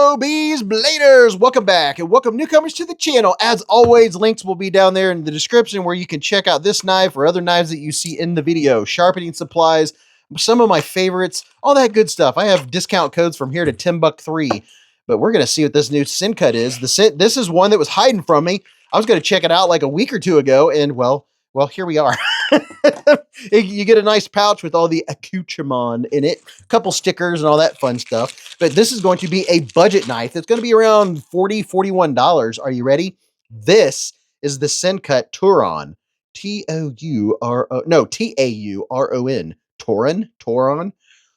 Hello, Beez Bladers! Welcome back and welcome newcomers to the channel. As always, links will be down there in the description where you can check out this knife or other knives that you see in the video. Sharpening supplies, some of my favorites, all that good stuff. I have discount codes from here to 10 buck 3, but we're going to see what this new sin cut is. This is one that was hiding from me. I was going to check it out like a week or two ago, and well, here we are. You get a nice pouch with all the accoutrement in it, a couple stickers and all that fun stuff. But this is going to be a budget knife. It's going to be around $40, $41. Are you ready? This is the Sin Cut Turon. T-O-U-R-O, no, T-A-U-R-O-N. Turon?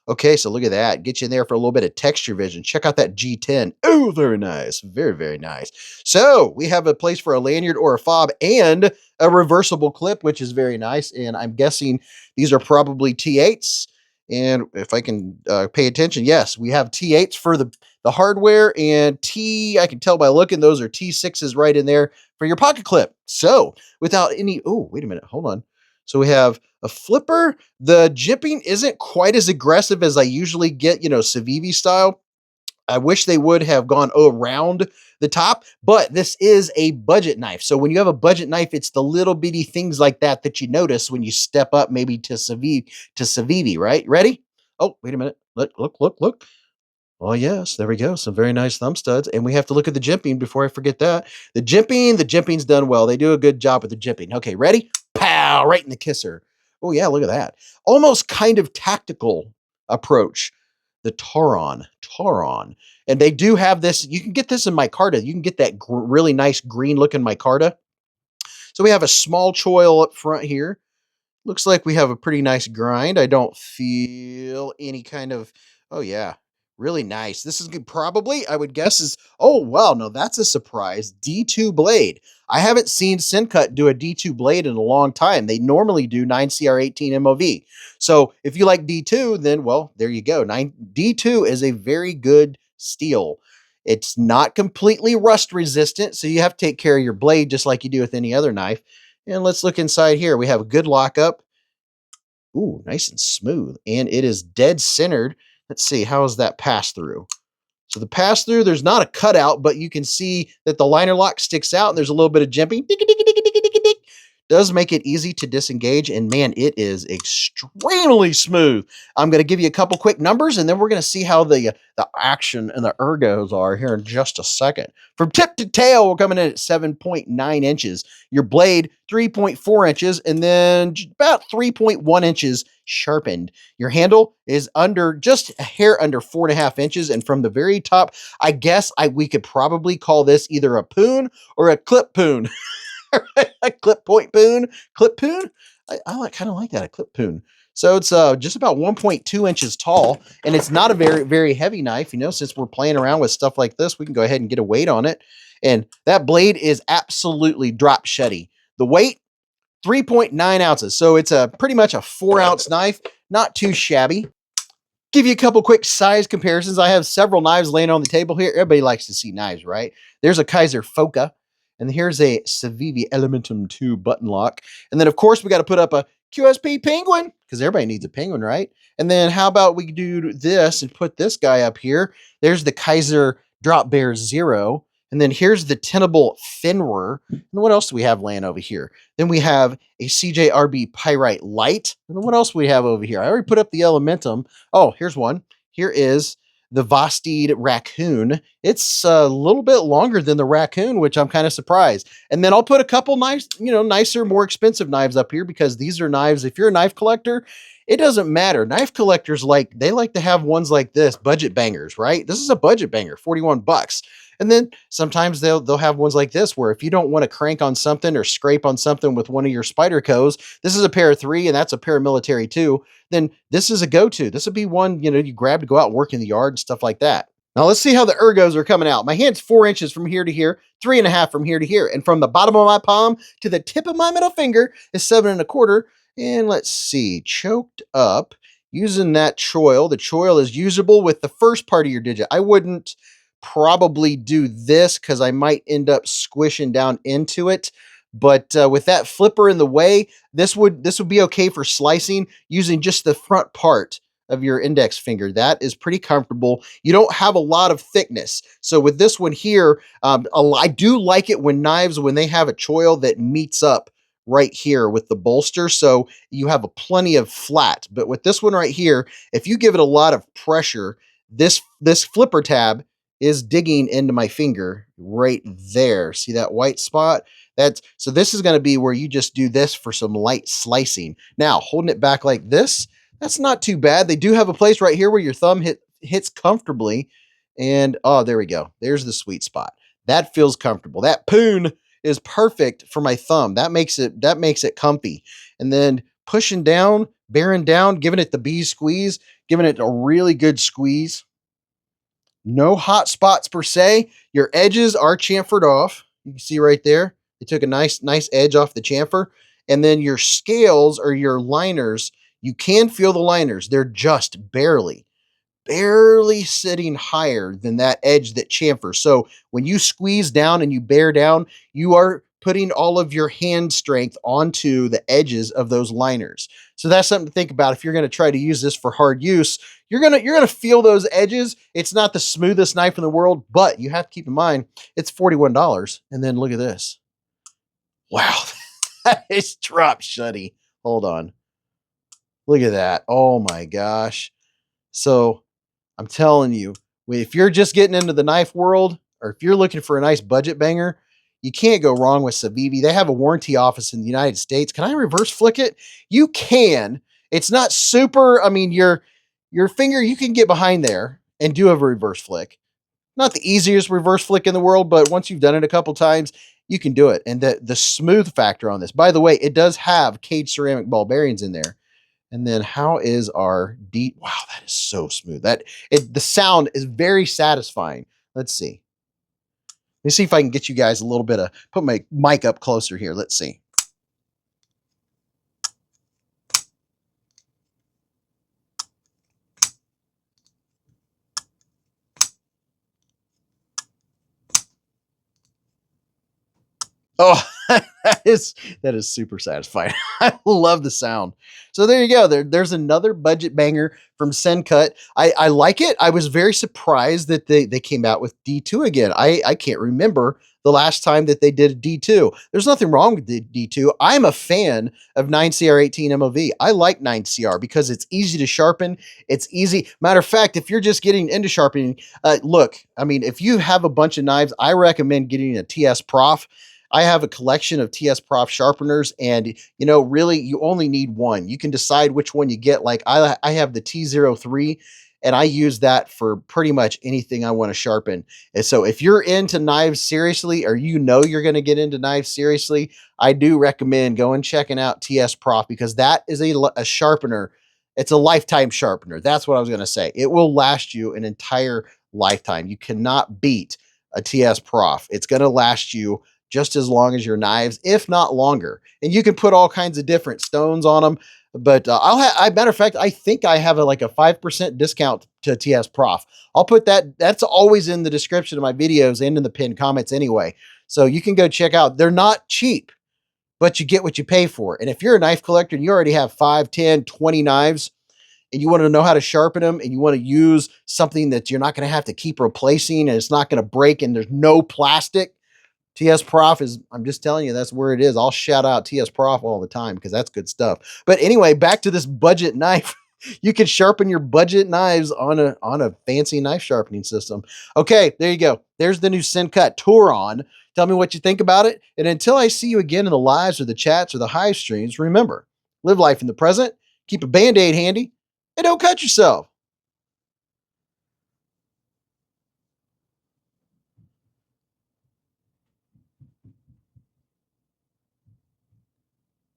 Okay, so look at that. Get you in there for a little bit of texture vision. Check out that G10. Oh, very nice. Very, very nice. So we have a place for a lanyard or a fob and a reversible clip, which is very nice. And I'm guessing these are probably T8s. And if I can pay attention, yes, we have T8s for the hardware, and I can tell by looking, those are T6s right in there for your pocket clip. So without any, oh, wait a minute, hold on. So we have a flipper. The jimping isn't quite as aggressive as I usually get, Civivi style. I wish they would have gone around the top, but this is a budget knife. So when you have a budget knife, it's the little bitty things like that that you notice when you step up maybe to Civivi, right? Ready? Oh, wait a minute. Look. Oh, yes, there we go. Some very nice thumb studs. And we have to look at the jimping before I forget that. The jimping's done well. They do a good job with the jimping. Okay, ready? Pow, right in the kisser. Oh, yeah, look at that. Almost kind of tactical approach. The Turon. And they do have this. You can get this in micarta. You can get that really nice green looking micarta. So we have a small choil up front here. Looks like we have a pretty nice grind. I don't feel any kind of, oh yeah, really nice. This is good, probably, I would guess is, oh wow, no, that's a surprise. D2 blade. I haven't seen Sincut do a D2 blade in a long time. They normally do 9CR18 MOV. So if you like D2, then well, there you go. D2 is a very good steel. It's not completely rust resistant, so you have to take care of your blade just like you do with any other knife. And let's look inside here. We have a good lockup. Ooh, nice and smooth. And it is dead centered. Let's see, how is that pass through? So the pass through, there's not a cutout, but you can see that the liner lock sticks out and there's a little bit of jimping. Does make it easy to disengage, and man, it is extremely smooth. I'm going to give you a couple quick numbers, and then we're going to see how the action and the ergos are here in just a second. From tip to tail, we're coming in at 7.9 inches. Your blade, 3.4 inches, and then about 3.1 inches sharpened. Your handle is just a hair under 4.5 inches, and from the very top, I guess we could probably call this either a poon or a clip poon. A clip poon. I kind of like that, a clip poon. So it's just about 1.2 inches tall, and it's not a very, very heavy knife. Since we're playing around with stuff like this, we can go ahead and get a weight on it. And that blade is absolutely drop sheddy. The weight, 3.9 ounces. So it's pretty much a 4-ounce knife, not too shabby. Give you a couple quick size comparisons. I have several knives laying on the table here. Everybody likes to see knives, right? There's a Kaiser Foca. And here's a Civivi Elementum 2 button lock. And then, of course, we got to put up a QSP Penguin, because everybody needs a Penguin, right? And then how about we do this and put this guy up here? There's the Kaiser Drop Bear Zero. And then here's the Tenable Fenrir. And what else do we have laying over here? Then we have a CJRB Pyrite Light. And then what else do we have over here? I already put up the Elementum. Oh, here's one. Here is the Vosteed Raccoon. It's a little bit longer than the Raccoon, which I'm kind of surprised. And then I'll put a couple nice, nicer, more expensive knives up here, because these are knives. If you're a knife collector, it doesn't matter. Knife collectors like to have ones like this, budget bangers, right? This is a budget banger, 41 bucks. And then sometimes they'll have ones like this where if you don't want to crank on something or scrape on something with one of your Spydercos, this is a pair of 3 and that's a paramilitary 2, then this is a go-to. This would be one, you grab to go out and work in the yard and stuff like that. Now let's see how the ergos are coming out. My hand's 4 inches from here to here, 3.5 from here to here. And from the bottom of my palm to the tip of my middle finger is 7.25. And let's see, choked up using that choil. The choil is usable with the first part of your digit. I wouldn't probably do this because I might end up squishing down into it. But with that flipper in the way, this would be okay for slicing using just the front part of your index finger. That is pretty comfortable. You don't have a lot of thickness. So with this one here, I do like it when knives, when they have a choil that meets up right here with the bolster. So you have a plenty of flat. But with this one right here, if you give it a lot of pressure, this flipper tab is digging into my finger right there. See that white spot? So this is going to be where you just do this for some light slicing. Now, holding it back like this, that's not too bad. They do have a place right here where your thumb hits comfortably. And oh, there we go. There's the sweet spot. That feels comfortable. That poon is perfect for my thumb. That makes it comfy. And then pushing down, bearing down, giving it the Beez squeeze, giving it a really good squeeze. No hot spots per se. Your edges are chamfered off. You can see right there. They took a nice edge off the chamfer. And then your scales or your liners, you can feel the liners. They're just barely sitting higher than that edge that chamfers. So when you squeeze down and you bear down, you are putting all of your hand strength onto the edges of those liners. So that's something to think about if you're going to try to use this for hard use. You're gonna feel those edges. It's not the smoothest knife in the world, but you have to keep in mind it's $41. And then look at this. Wow, that is drop shutty. Hold on. Look at that. Oh my gosh. So I'm telling you, if you're just getting into the knife world, or if you're looking for a nice budget banger, you can't go wrong with Civivi. They have a warranty office in the United States. Can I reverse flick it? You can. It's not super. I mean, your finger, you can get behind there and do a reverse flick. Not the easiest reverse flick in the world, but once you've done it a couple times, you can do it. And the smooth factor on this, by the way, it does have cage ceramic ball bearings in there. And then how is our deep? Wow, that is so smooth. The sound is very satisfying. Let's see. Let me see if I can get you guys a little bit of, put my mic up closer here. Let's see. Oh, that is super satisfying. I love the sound. So there you go. There's another budget banger from Sencut. I like it. I was very surprised that they came out with D2 again. I can't remember the last time that they did a D2. There's nothing wrong with the D2. I'm a fan of 9CR18 MOV. I like 9CR because it's easy to sharpen. It's easy. Matter of fact, if you're just getting into sharpening, look, I mean, if you have a bunch of knives, I recommend getting a TS Prof. I have a collection of TS Prof sharpeners, and really you only need one. You can decide which one you get. Like I have the T03, and I use that for pretty much anything I want to sharpen. And so if you're into knives seriously, or you're going to get into knives seriously, I do recommend going checking out TS Prof, because that is a sharpener. It's a lifetime sharpener. That's what I was going to say. It will last you an entire lifetime. You cannot beat a TS Prof. It's going to last you just as long as your knives, if not longer. And you can put all kinds of different stones on them. But matter of fact, I think I have like a 5% discount to TS Prof. I'll put that. That's always in the description of my videos and in the pinned comments anyway. So you can go check out. They're not cheap, but you get what you pay for. And if you're a knife collector and you already have 5, 10, 20 knives, and you want to know how to sharpen them, and you want to use something that you're not going to have to keep replacing, and it's not going to break, and there's no plastic, TS Prof is, I'm just telling you, that's where it is. I'll shout out TS Prof all the time because that's good stuff. But anyway, back to this budget knife. You can sharpen your budget knives on a fancy knife sharpening system. Okay, there you go. There's the new Sencut Turon. Tell me what you think about it. And until I see you again in the lives or the chats or the hive streams, remember, live life in the present, keep a Band-Aid handy, and don't cut yourself.